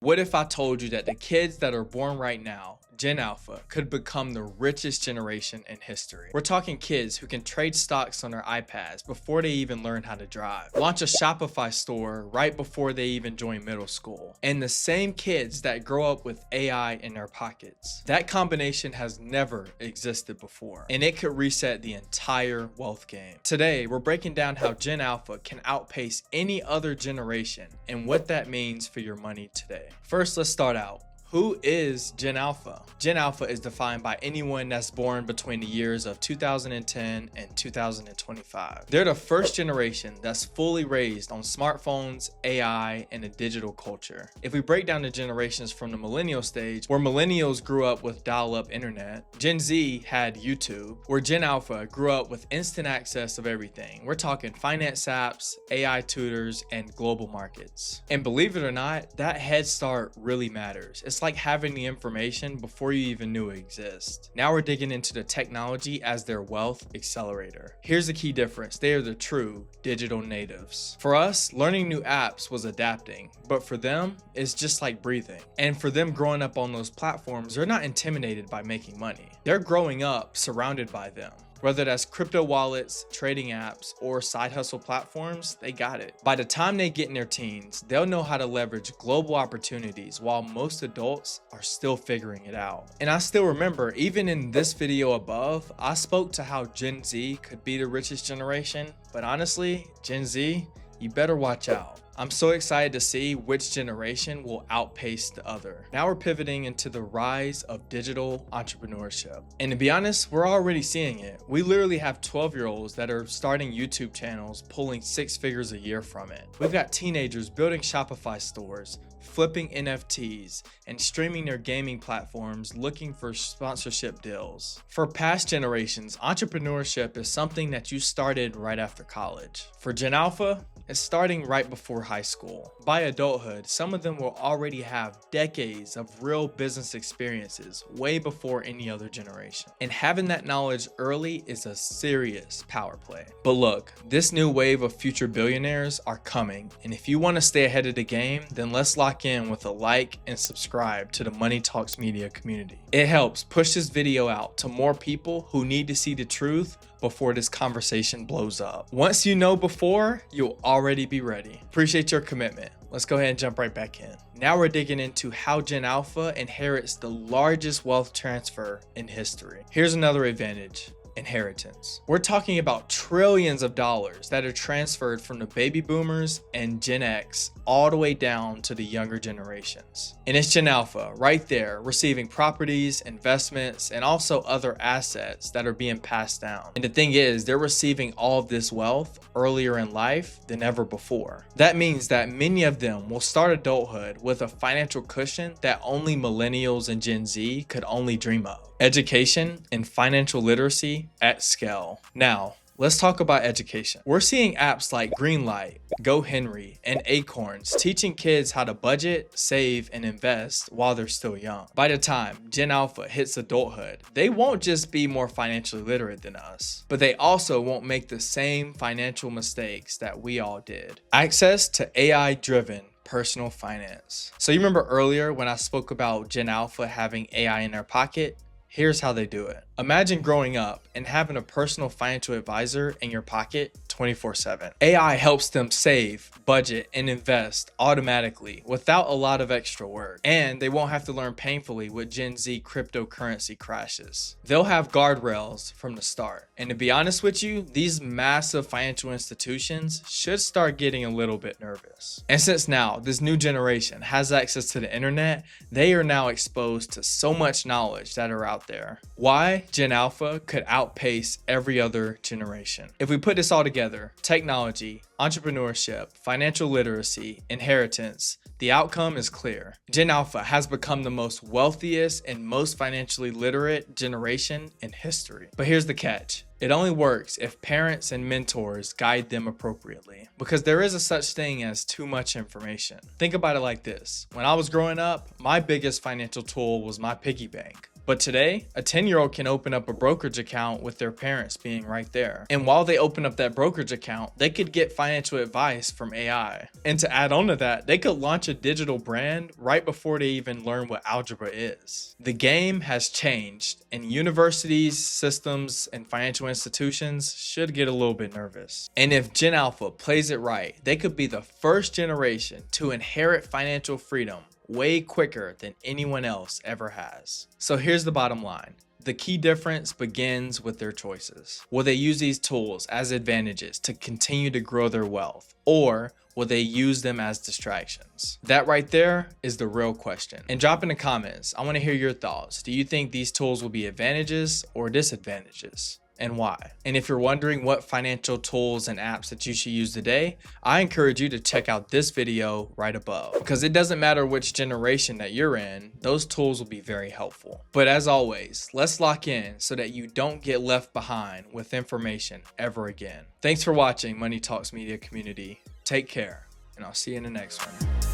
What if I told you that the kids that are born right now, Gen Alpha, could become the richest generation in history? We're talking kids who can trade stocks on their iPads before they even learn how to drive, launch a Shopify store right before they even join middle school, and the same kids that grow up with AI in their pockets. That combination has never existed before, and it could reset the entire wealth game. Today, we're breaking down how Gen Alpha can outpace any other generation and what that means for your money today. First, let's start out. Who is Gen Alpha? Gen Alpha is defined by anyone that's born between the years of 2010 and 2025. They're the first generation that's fully raised on smartphones, AI, and a digital culture. If we break down the generations from the millennial stage, where millennials grew up with dial-up internet, Gen Z had YouTube, where Gen Alpha grew up with instant access of everything. We're talking finance apps, AI tutors, and global markets. And believe it or not, that head start really matters. It's like having the information before you even knew it exists. Now we're digging into the technology as their wealth accelerator. Here's the key difference. They are the true digital natives. For us, learning new apps was adapting, but for them, it's just like breathing. And for them growing up on those platforms, they're not intimidated by making money. They're growing up surrounded by them. Whether that's crypto wallets, trading apps, or side hustle platforms, they got it. By the time they get in their teens, they'll know how to leverage global opportunities while most adults are still figuring it out. And I still remember, even in this video above, I spoke to how Gen Z could be the richest generation, but honestly, Gen Z, you better watch out. I'm so excited to see which generation will outpace the other. Now we're pivoting into the rise of digital entrepreneurship. And to be honest, we're already seeing it. We literally have 12-year-olds that are starting YouTube channels, pulling 6 figures a year from it. We've got teenagers building Shopify stores, flipping NFTs, and streaming their gaming platforms looking for sponsorship deals. For past generations, entrepreneurship is something that you started right after college. For Gen Alpha, it's starting right before high school. By adulthood, some of them will already have decades of real business experiences way before any other generation. And having that knowledge early is a serious power play. But look, this new wave of future billionaires are coming, and if you want to stay ahead of the game, then let's lock in with a like and subscribe to the Money Talks Media community. It helps push this video out to more people who need to see the truth before this conversation blows up. Once you know before, you'll already be ready. Appreciate your commitment. Let's go ahead and jump right back in. Now we're digging into how Gen Alpha inherits the largest wealth transfer in history. Here's another advantage. Inheritance. We're talking about trillions of dollars that are transferred from the baby boomers and Gen X all the way down to the younger generations. And it's Gen Alpha right there receiving properties, investments, and also other assets that are being passed down. And the thing is, they're receiving all of this wealth earlier in life than ever before. That means that many of them will start adulthood with a financial cushion that only millennials and Gen Z could only dream of. Education and financial literacy at scale. Now, let's talk about education. We're seeing apps like Greenlight, GoHenry, and Acorns teaching kids how to budget, save, and invest while they're still young. By the time Gen Alpha hits adulthood, they won't just be more financially literate than us, but they also won't make the same financial mistakes that we all did. Access to AI-driven personal finance. So you remember earlier when I spoke about Gen Alpha having AI in their pocket? Here's how they do it. Imagine growing up and having a personal financial advisor in your pocket 24/7. AI helps them save, budget, and invest automatically without a lot of extra work. And they won't have to learn painfully with Gen Z cryptocurrency crashes. They'll have guardrails from the start. And to be honest with you, these massive financial institutions should start getting a little bit nervous. And since now this new generation has access to the internet, they are now exposed to so much knowledge that are out there. Why Gen Alpha could outpace every other generation. If we put this all together, technology, entrepreneurship, financial literacy, inheritance, the outcome is clear. Gen Alpha has become the most wealthiest and most financially literate generation in history. But here's the catch. It only works if parents and mentors guide them appropriately, because there is a such thing as too much information. Think about it like this. When I was growing up, my biggest financial tool was my piggy bank. But today, a 10-year-old can open up a brokerage account with their parents being right there. And while they open up that brokerage account, they could get financial advice from AI. And to add on to that, they could launch a digital brand right before they even learn what algebra is. The game has changed, and universities, systems, and financial institutions should get a little bit nervous. And if Gen Alpha plays it right, they could be the first generation to inherit financial freedom way quicker than anyone else ever has. So here's the bottom line. The key difference begins with their choices. Will they use these tools as advantages to continue to grow their wealth, or will they use them as distractions? That right there is the real question. And drop in the comments. I want to hear your thoughts. Do you think these tools will be advantages or disadvantages? And why? And if you're wondering what financial tools and apps that you should use today, I encourage you to check out this video right above, because it doesn't matter which generation that you're in, those tools will be very helpful. But as always, let's lock in so that you don't get left behind with information ever again. Thanks for watching Money Talks Media community. Take care, and I'll see you in the next one.